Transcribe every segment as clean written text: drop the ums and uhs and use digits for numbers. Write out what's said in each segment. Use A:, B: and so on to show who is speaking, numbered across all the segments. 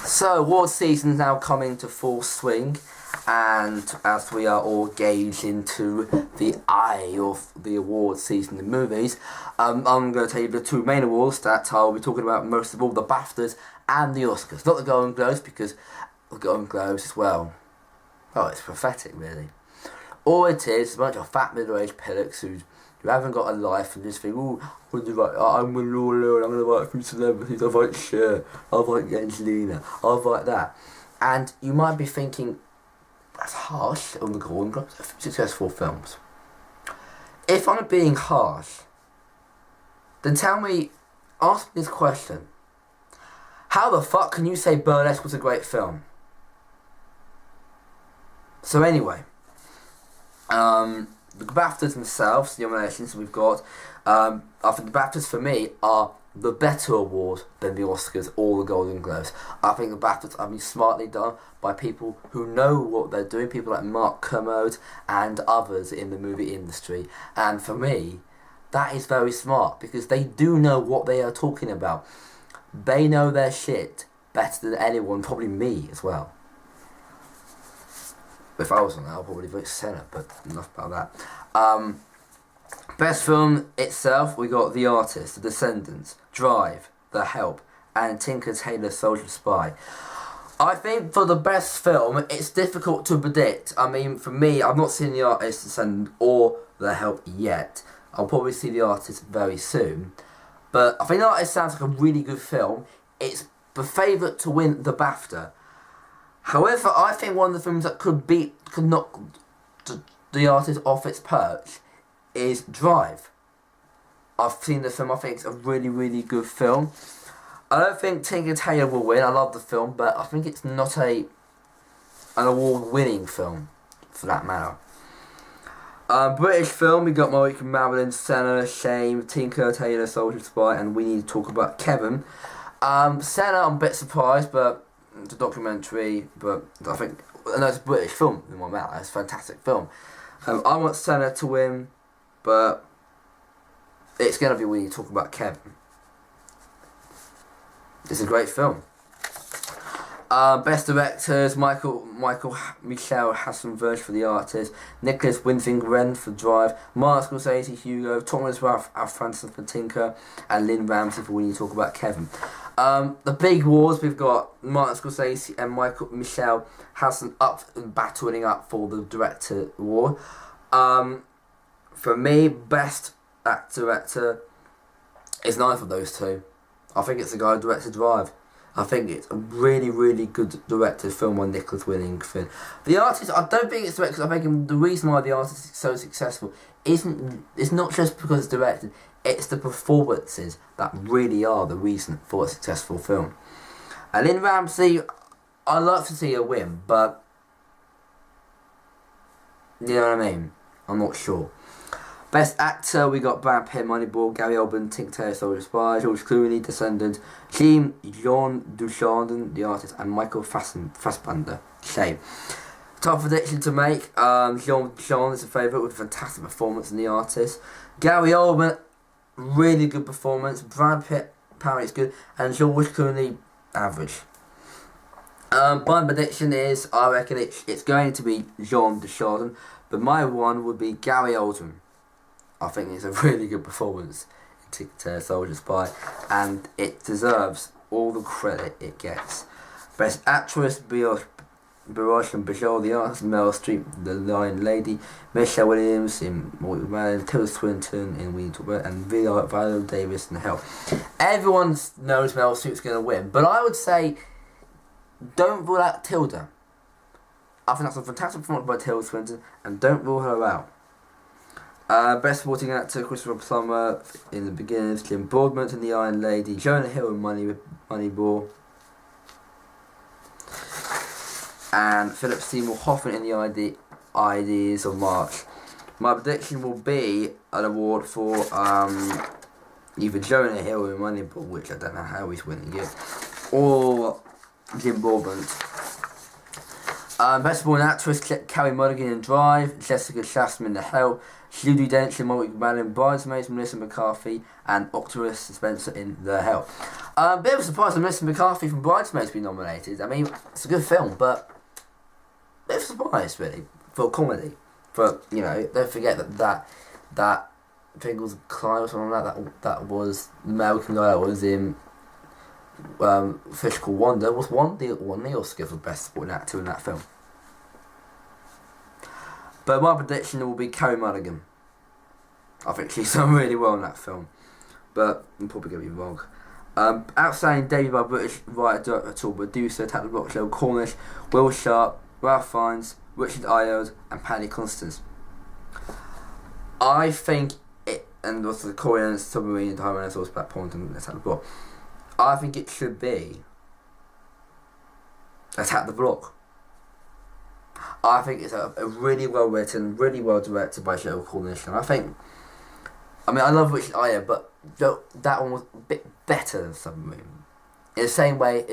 A: So, award season is now coming to full swing, and as we are all gauged into the eye of the award season in movies, I'm going to tell you the two main awards that I'll be talking about most of all, the BAFTAs and the Oscars. Not the Golden Globes, because the Golden Globes as well, oh, it's pathetic really. All it is a bunch of fat middle-aged pillocks who haven't got a life and just think, oh, I'm going to write for celebrities, I'll write Cher, I'll write Angelina, I'll write that. And you might be thinking, that's harsh on the Golden Globes, successful films. If I'm being harsh, then ask me this question. How the fuck can you say Burlesque was a great film? So anyway, the BAFTAs themselves, the nominations we've got, I think the BAFTAs for me are the better award than the Oscars or the Golden Globes. I think the BAFTAs have been smartly done by people who know what they're doing, people like Mark Kermode and others in the movie industry. And for me, that is very smart because they do know what they are talking about. They know their shit better than anyone, probably me as well. If I was on that, I'll probably vote Senna, but enough about that. Best film itself, we got The Artist, The Descendants, Drive, The Help, and Tinker Tailor Soldier Spy. I think for the best film, it's difficult to predict. I mean, for me, I've not seen The Artist, The Descendants, or The Help yet. I'll probably see The Artist very soon. But I think The Artist sounds like a really good film. It's the favourite to win the BAFTA. However, I think one of the films that could knock The Artist off its perch is Drive. I've seen the film, I think it's a really, really good film. I don't think Tinker Tailor will win, I love the film, but I think it's not an award-winning film, for that matter. British film, we got Mike Marilyn, Senna, Shame, Tinker Tailor, Soldier Spy, and we need to talk about Kevin. Senna, I'm a bit surprised, but it's a documentary, but I think, no, it's a British film, in my mouth, it's a fantastic film. I want Senna to win, but it's going to be when you talk about Kevin. It's a great film. Best directors, Michael Michel Hassan-Verge for The Artist, Nicholas Winding Refn for Drive, Martin Scorsese, Hugo, Thomas Ralph Francis for Tinker, and Lynn Ramsey for when you talk about Kevin. The big wars, we've got Martin Scorsese and Michel Hassan battling up for the director award. For me, best director is neither of those two. I think it's the guy who directed Drive. I think it's a really, really good directed film by Nicholas Winding Refn. The Artist, I don't think it's directed. I think the reason why The Artist is so successful it's not just because it's directed. It's the performances that really are the reason for a successful film. And Lynn Ramsey, I'd love to see her win, but you know what I mean? I'm not sure. Best actor, we got Brad Pitt, Moneyball, Gary Oldman, Tinker Tailor Soldier Spy, George Clooney, Descendants, Jean Dujardin, The Artist, and Michael Fassbender, Shame. Tough prediction to make. Jean is a favourite with a fantastic performance in The Artist. Gary Oldman, really good performance. Brad Pitt, apparently it's good, and George Clooney, average. My prediction is, I reckon it's going to be Jean Dujardin, but my one would be Gary Oldman. I think it's a really good performance in Tinker Tailor Soldier Spy, and it deserves all the credit it gets. Best Actress, Barosh and Bajol, The Artist, Meryl Streep, The Lion Lady, Michelle Williams in Mortal Man, Tilda Swinton in We Need to Work, and Viola Davis in Help. Everyone knows Meryl Streep's going to win, but I would say don't rule out Tilda. I think that's a fantastic performance by Tilda Swinton, and don't rule her out. Best Supporting Actor, Christopher Plummer in The Beginners, Jim Broadbent in The Iron Lady, Jonah Hill in Moneyball, and Philip Seymour Hoffman in The Ideas of March. My prediction will be an award for either Jonah Hill in Moneyball, which I don't know how he's winning it, or Jim Broadbent. Best Supporting Actress, Carey Mulligan in Drive, Jessica Chastain in The Help, Judi Dench and Molly McMahon in Bridesmaids, Melissa McCarthy and Octopus Spencer in The Help. Bit of a surprise that Melissa McCarthy from Bridesmaids be nominated. I mean, it's a good film, but a bit of a surprise, really, for a comedy. But, you know, don't forget that Jingles Clyde or something like that was the American guy that was in Fish Called Wanda, won the Oscar for Best Supporting Actor in that film. But my prediction will be Carey Mulligan. I think she's done really well in that film, but I'm probably going to be wrong. Outstanding debut by British writer, director, producer, Attack the Block Show, Cornish, Will Sharp, Ralph Fiennes, Richard Ayoade and Paddy Constance. I think it, and also the Korean Submarine and Tyrannosaurus Black Pond and Attack the Block, I think it should be Attack the Block. I think it's a really well written, really well directed by Joe Cornish, and I love Richard Ayoade, but that one was a bit better than Submarine. In the same way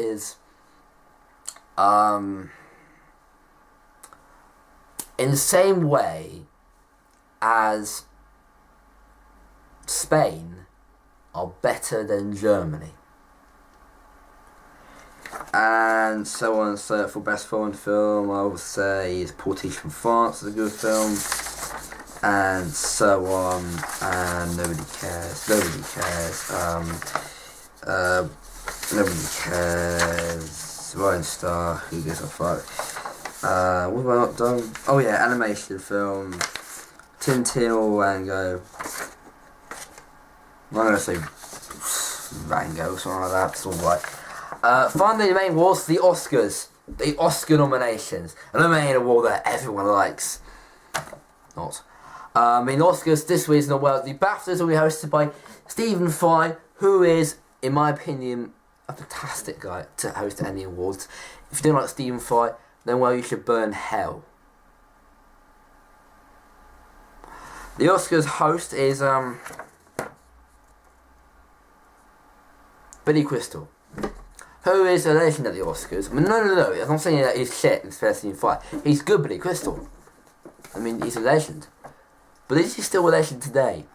A: as Spain are better than Germany. And so on and so forth. For Best Foreign Film, I would say is Portage from France is a good film. And so on, and nobody cares. Nobody cares. Ryan Star, who gives a fuck? What have I not done? Oh yeah, animation film. Tintin or Rango. I'm gonna say Rango, something like that. It's alright. Finally, the main awards, the Oscars. The Oscar nominations. And the main award that everyone likes. Not. In Oscars this week in the world, the BAFTAs will be hosted by Stephen Fry, who is, in my opinion, a fantastic guy to host any awards. If you don't like Stephen Fry, then well, you should burn hell. The Oscars host is Billy Crystal, who is a legend at the Oscars. I mean, no, I'm not saying that he's shit in Stephen Fry. He's good, Billy Crystal. I mean, he's a legend. But is he still a legend today?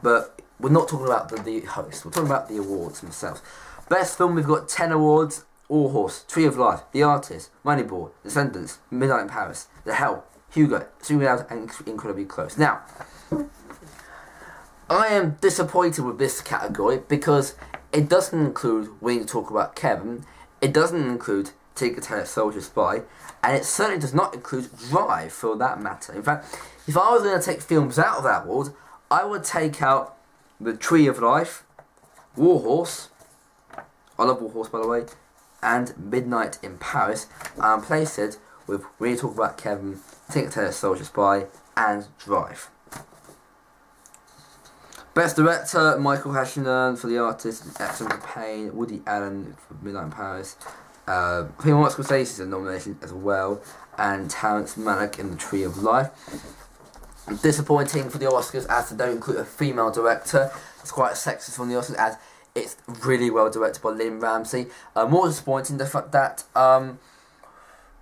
A: But we're not talking about the host. We're talking about the awards themselves. Best film, we've got 10 awards. All Horse, Tree of Life, The Artist, Moneyball, Descendants, Midnight in Paris, The Help, Hugo, Swinging Out and Incredibly Close. Now, I am disappointed with this category because it doesn't include Willing to Talk About Kevin, it doesn't include Tinker Tailor Soldier Spy, and it certainly does not include Drive for that matter. In fact, if I was going to take films out of that award, I would take out The Tree of Life, War Horse, I love War Horse by the way, and Midnight in Paris, and place it with When You Talk About Kevin, Tinker Tailor Soldier Spy, and Drive. Best Director, Michael Hashinen for The Artist, Excellent Pain, Woody Allen for Midnight in Paris, Martin Scorsese is a nomination as well, and Terrence Malick in The Tree of Life. Disappointing for the Oscars as they don't include a female director. It's quite sexist from the Oscars as it's really well directed by Lynn Ramsey. More disappointing the fact that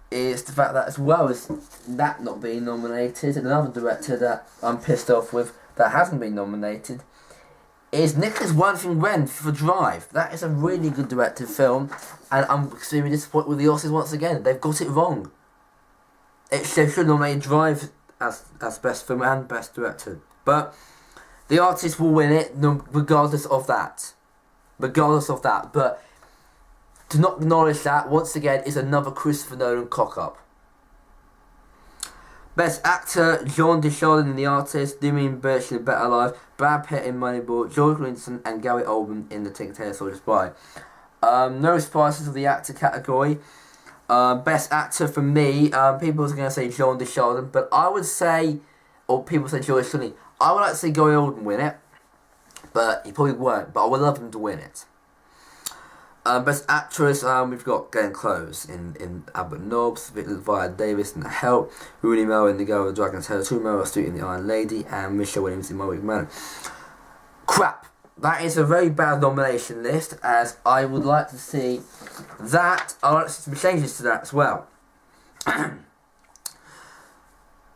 A: is the fact that as well as that not being nominated, another director that I'm pissed off with that hasn't been nominated is Nicholas Winding Refn for Drive. That is a really good directed film, and I'm extremely disappointed with the Oscars once again. They've got it wrong. They should nominate Drive as best film and best director, but the Artist will win it regardless of that. But to not acknowledge that once again is another Christopher Nolan cock-up. Best Actor, John Dujardin in The Artist, Damien Birch in Better Life, Brad Pitt in Moneyball, George Clooney and Gary Oldman in The Tinker Tailor Soldier Spy. No surprises of the actor category. Best Actor for me, people are going to say John Dujardin, but I would say, or people say George Clooney, I would like to see Gary Oldman win it, but he probably won't, but I would love him to win it. Best Actress, we've got Glenn Close in Albert Nobbs, Viola Davis in The Help, Rooney Mara in The Girl with the Dragon Tail, Meryl Streep in The Iron Lady, and Michelle Williams in My Week Man. Crap! That is a very bad nomination list, as I would like to see that. I'd like to see some changes to that as well. I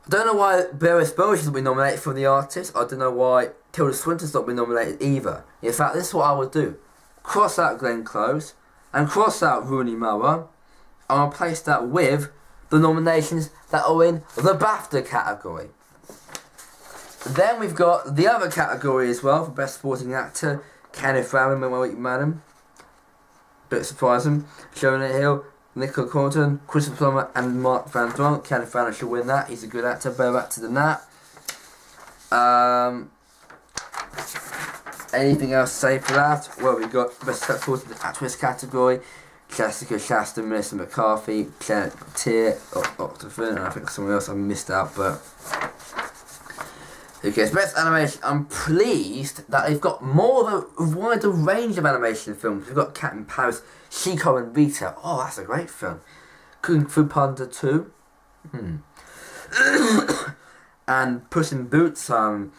A: don't know why Boris Boris has been nominated for the artist. I don't know why Tilda Swinton's not been nominated either. In fact, this is what I would do. Cross out Glenn Close and cross out Rooney Mara and replace that with the nominations that are in the BAFTA category. Then we've got the other category as well for Best Supporting Actor. Kenneth Branagh, My Week Madam. Bit surprising. Jonah Hill, Nicola Coughlan, Christopher Plummer and Mark Van Drunk. Kenneth Branagh should win that. He's a good actor, better actor than that. Anything else to say for that? Well, we've got Best Supporting Actress category. Jessica Chastain, Melissa McCarthy, Claire Tier, Octopus, and I think someone else I missed out, but who cares? Best Animation. I'm pleased that they've got more of a wider range of animation films. We've got Cat in Paris, Chico and Rita. Oh, that's a great film. Kung Fu Panda 2. And Puss in Boots. I've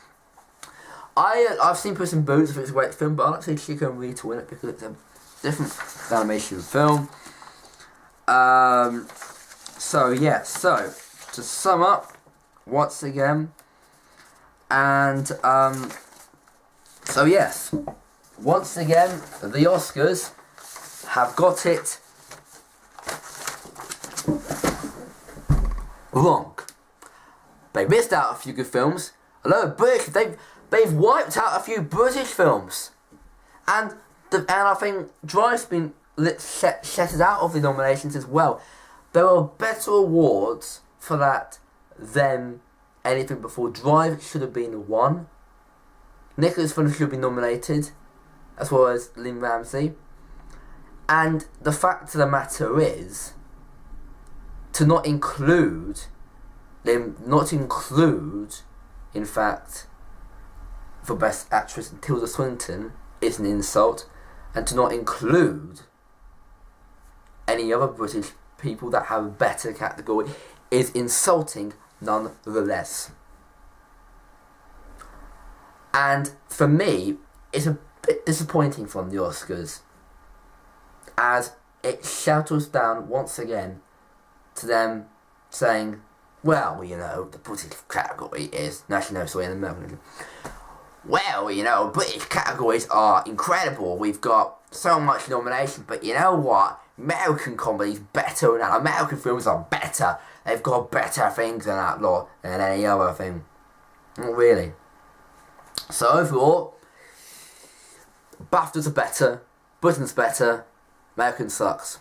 A: seen Puss in Boots. I think it's a great film, but I'd like to see Chico and Rita win it because it's a different animation film. So to sum up, once again, and so yes, once again, the Oscars have got it wrong. They missed out a few good films. A lot of British, they've wiped out a few British films, and I think Drive's been shattered out of the nominations as well. There are better awards for that than anything before. Drive should have been one. Nicholas Fuller should be nominated, as well as Lynn Ramsey. And the fact of the matter is, to not include, in fact, for Best Actress Tilda Swinton is an insult, and to not include any other British people that have a better category is insulting nonetheless. And for me, it's a bit disappointing from the Oscars, as it shelters down once again to them saying, well, you know, the British category is national, sorry, in American. Well, you know, British categories are incredible. We've got so much nomination, but you know what? American comedy's better than that. American films are better. They've got better things than that lot than any other thing. Not really. So overall, BAFTAs are better, Britain's better, American sucks.